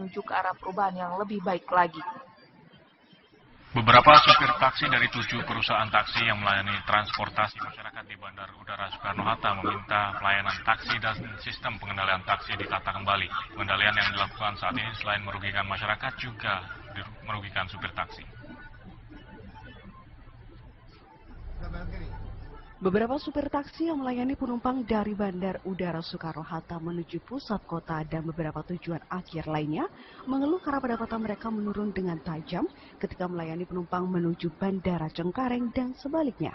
menuju ke arah perubahan yang lebih baik lagi. Beberapa supir taksi dari 7 perusahaan taksi yang melayani transportasi masyarakat di Bandara Udara Soekarno-Hatta meminta pelayanan taksi dan sistem pengendalian taksi ditata kembali. Pengendalian yang dilakukan saat ini selain merugikan masyarakat juga merugikan supir taksi. Beberapa supir taksi yang melayani penumpang dari Bandar Udara Soekarno-Hatta menuju pusat kota dan beberapa tujuan akhir lainnya mengeluh karena pendapatan mereka menurun dengan tajam ketika melayani penumpang menuju Bandara Cengkareng dan sebaliknya.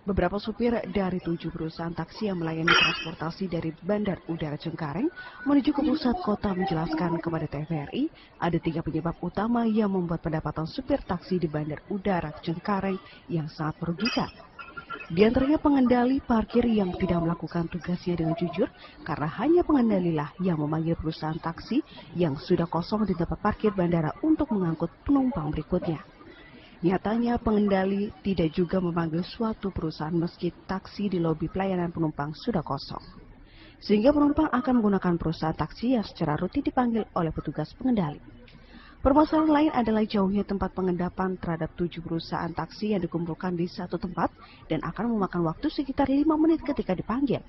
Beberapa supir dari 7 perusahaan taksi yang melayani transportasi dari Bandar Udara Cengkareng menuju ke pusat kota menjelaskan kepada TVRI ada 3 penyebab utama yang membuat pendapatan supir taksi di Bandar Udara Cengkareng yang sangat merugikan. Di antaranya pengendali parkir yang tidak melakukan tugasnya dengan jujur karena hanya pengendalilah yang memanggil perusahaan taksi yang sudah kosong di tempat parkir bandara untuk mengangkut penumpang berikutnya. Nyatanya pengendali tidak juga memanggil suatu perusahaan meski taksi di lobi pelayanan penumpang sudah kosong. Sehingga penumpang akan menggunakan perusahaan taksi yang secara rutin dipanggil oleh petugas pengendali. Permasalahan lain adalah jauhnya tempat pengendapan terhadap 7 perusahaan taksi yang dikumpulkan di satu tempat dan akan memakan waktu sekitar 5 menit ketika dipanggil.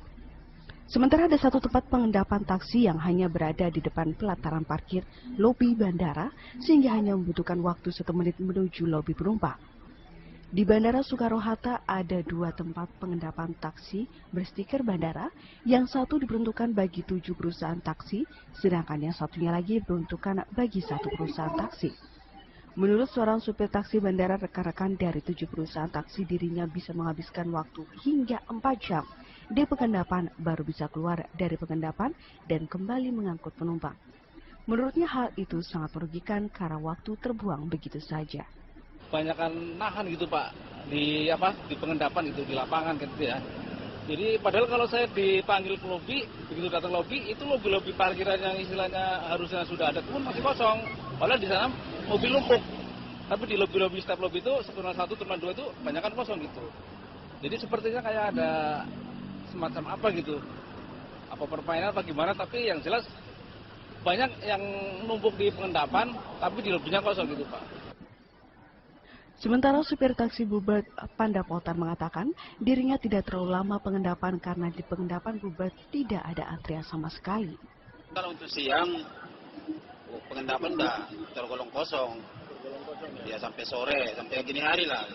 Sementara ada satu tempat pengendapan taksi yang hanya berada di depan pelataran parkir lobi bandara sehingga hanya membutuhkan waktu 1 menit menuju lobi penumpang. Di Bandara Soekarno-Hatta ada 2 tempat pengendapan taksi berstiker bandara, yang satu diperuntukkan bagi 7 perusahaan taksi, sedangkan yang satunya lagi diperuntukkan bagi 1 perusahaan taksi. Menurut seorang supir taksi bandara, rekan-rekan dari 7 perusahaan taksi dirinya bisa menghabiskan waktu hingga 4 jam di pengendapan baru bisa keluar dari pengendapan dan kembali mengangkut penumpang. Menurutnya hal itu sangat merugikan karena waktu terbuang begitu saja. Banyakan nahan gitu Pak di pengendapan itu di lapangan gitu ya. Jadi padahal kalau saya dipanggil ke lobi, begitu datang lobi itu lobi parkiran yang istilahnya harusnya sudah ada pun masih kosong. Padahal di sana mobil numpuk. Tapi di lobi setiap lobi itu Terminal 1, Terminal 2 itu banyakan kosong gitu. Jadi sepertinya kayak ada semacam apa gitu. Apa permainan apa gimana, tapi yang jelas banyak yang numpuk di pengendapan tapi di lobinya kosong gitu Pak. Sementara supir taksi Bubat Pandapotan mengatakan dirinya tidak terlalu lama pengendapan karena di pengendapan Bubat tidak ada antrian sama sekali. Kalau untuk siang, pengendapan udah tergolong kosong. Ya sampai sore, sampai gini hari lah.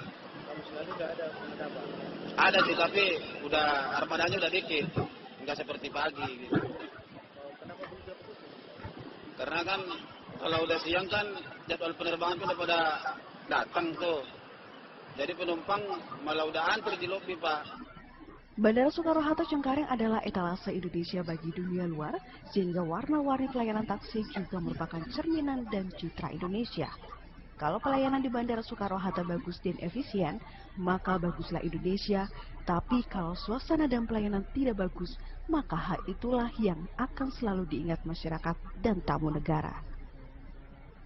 Ada sih, tapi udah armadanya udah dikit, nggak seperti pagi. Gitu. Karena kan kalau udah siang kan jadwal penerbangan tuh udah pada datang tuh. Jadi penumpang malah udah antri di lobi Pak. Bandara Soekarno-Hatta Cengkareng adalah etalase Indonesia bagi dunia luar, sehingga warna-warni pelayanan taksi juga merupakan cerminan dan citra Indonesia. Kalau pelayanan di Bandara Soekarno-Hatta bagus dan efisien, maka baguslah Indonesia. Tapi kalau suasana dan pelayanan tidak bagus, maka hal itulah yang akan selalu diingat masyarakat dan tamu negara.